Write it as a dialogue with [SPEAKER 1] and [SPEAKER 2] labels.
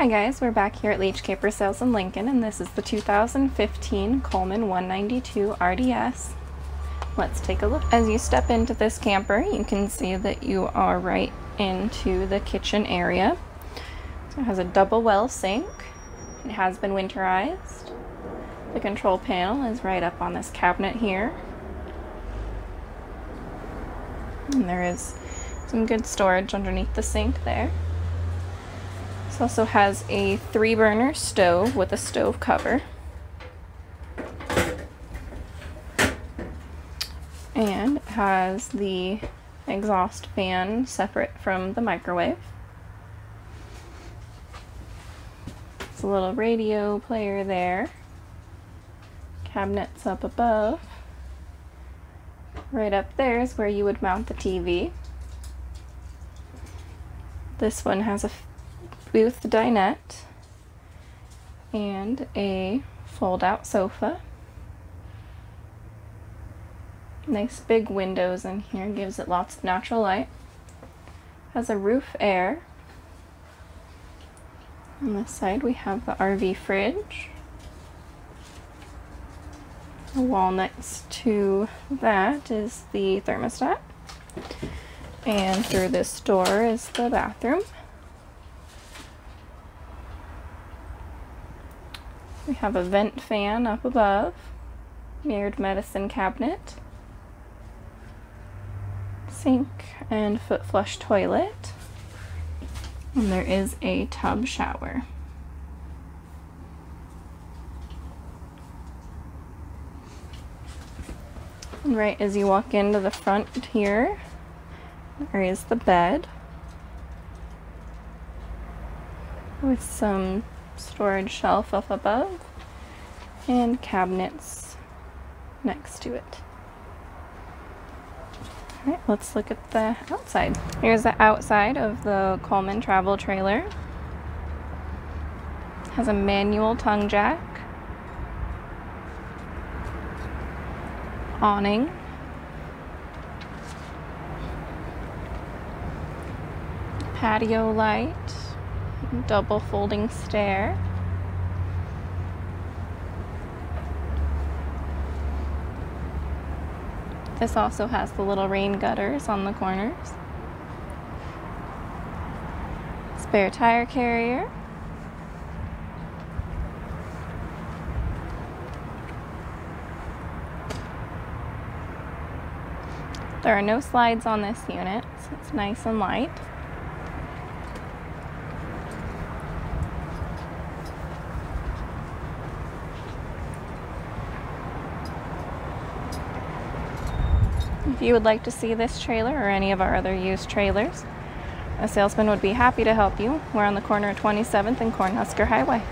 [SPEAKER 1] Hi guys, we're back here at Leach Camper Sales in Lincoln, and this is the 2015 Coleman 192RDS. Let's take a look. As you step into this camper, you can see that you are right into the kitchen area. So it has a double well sink. It has been winterized. The control panel is right up on this cabinet here. And there is some good storage underneath the sink there. This also has a 3-burner stove with a stove cover. And it has the exhaust fan separate from the microwave. It's a little radio player there. Cabinets up above. Right up there is where you would mount the TV. This one has a booth dinette and a fold-out sofa. Nice big windows in here, gives it lots of natural light. Has a roof air. On this side we have the RV fridge. The wall next to that is the thermostat. And through this door is the bathroom. We have a vent fan up above, mirrored medicine cabinet, sink and foot flush toilet, and there is a tub shower. And right as you walk into the front here, there is the bed with some storage shelf up above and cabinets next to it. Alright, let's look at the outside. Here's the outside of the Coleman travel trailer. It has a manual tongue jack, awning, patio light, double folding stair, this also has the little rain gutters on the corners, spare tire carrier, there are no slides on this unit, so it's nice and light. If you would like to see this trailer or any of our other used trailers, a salesman would be happy to help you. We're on the corner of 27th and Cornhusker Highway.